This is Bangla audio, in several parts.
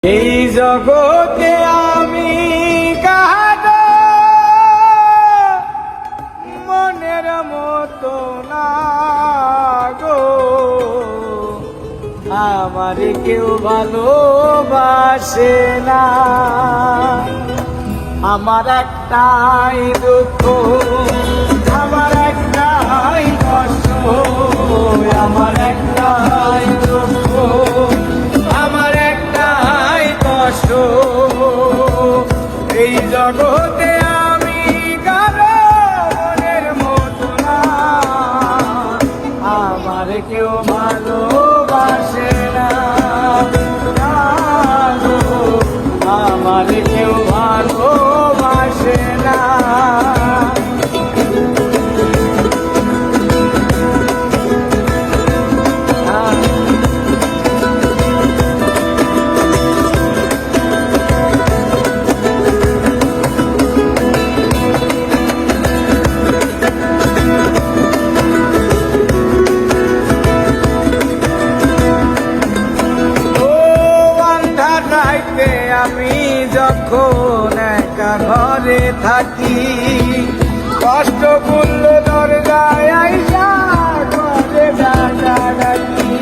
এই জগতে আমি কাহারো মনের মতো না গো, আমার কেউ ভালোবাসে না। আমার একটাই দুঃখ, আমার একটাই কষ্ট, আমার একটাই দুঃখ, আমার একটাই কষ্ট। এই জগতে আমি কারো মনের মতো না, আমার কেউ ভালোবাসে না, আমার কেউ ভালোবাসে না। আমি যখন একা ঘরে থাকি, কষ্ট করল দরজায় আইসা ঘরে ডাকি।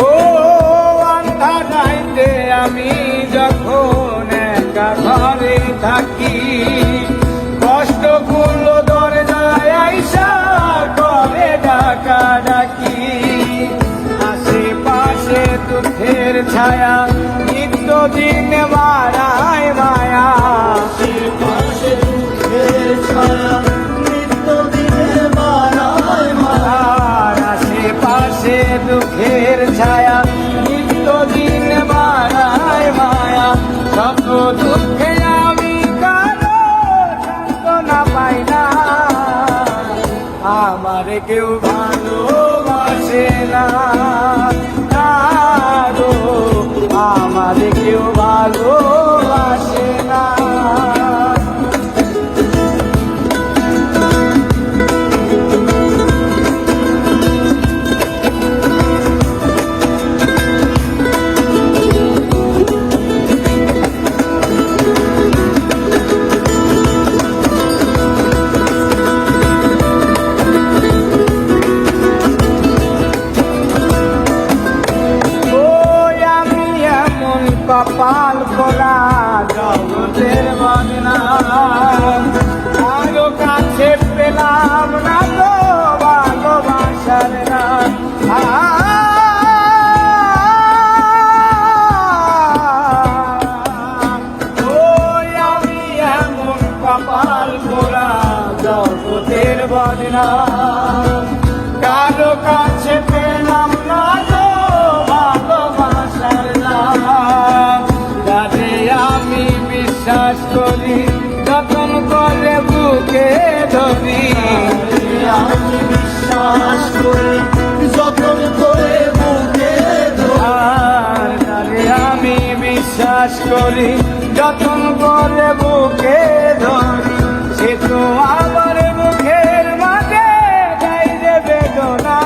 ও আন্ধা রাইতে আমি যখন একা ঘরে থাকি, কষ্ট করল দরজায় আইসা ঘরে ডাকি। আশেপাশে দুঃখের ছায়া, নিত্য দিন মারায় মায়া। আশেপাশে দুঃখের ছায়া, নিত্য দিন মারায় মায়া। আশেপাশে দুঃখের ছায়া, নিত্য দিন মারায় মায়া। শত দুঃখে আমি কারো সান্ত্বনা পাই না, আমার কেউ ভালোবাসে না, আমার কেউ ভালোবাসে না। কপাল খোলা জগতের বদনাম, আরো কাছে পেলাম না তো ভালোবাসার নাম। ওই আমি এমন কপাল খোলা জগতের বদনাম, কারো কাছে পেলাম না তো ভালোবাসার নাম। যারে আমি বিশ্বাস করি, যতন করে বুকে ধরি, আমি বিশ্বাস করি, যতন করে বুকে ধরি। যারে আমি বিশ্বাস করি, যতন করে বুকে ধরি, সে তো আমার মুখের মাঝে দেয় রে বেদনা,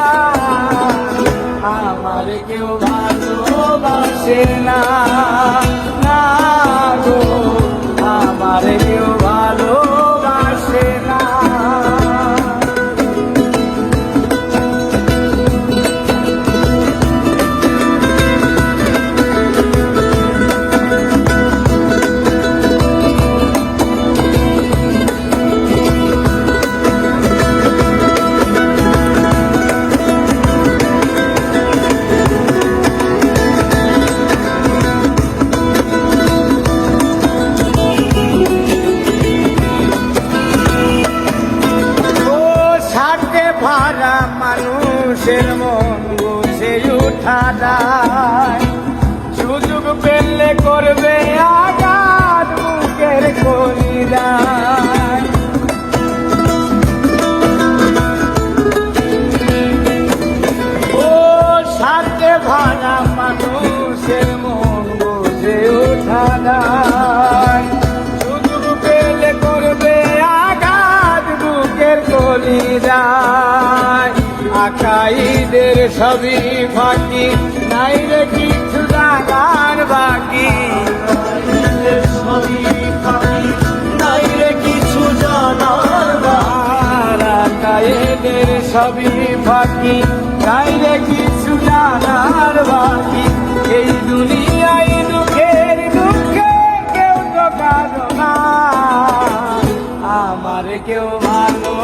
আমার কেউ ভালোবাসে না, গো আমার কেউ ভালোবাসে না। মানুষের মন বুঝে উঠা যায়, সুযোগ পেলে করবে আঘাত বুকের কলিজায়। ও সাথে ভাড়া মানুষের মন বুঝে উঠা যায়, সুযোগ পেলে করবে আঘাত বুকের কলিজায়। কাইদের সবই ফাঁকি, নাই রে কিছু জানার বাকি। সবই ফাঁকি, নাই রে কিছু জানার বাকি। কাইদের সবই ফাঁকি, নাই রে কিছু জানার বাকি। এই দুনিয়ায় দুঃখের দুঃখে কেউ তো কারো না, আমার কেউ ভালো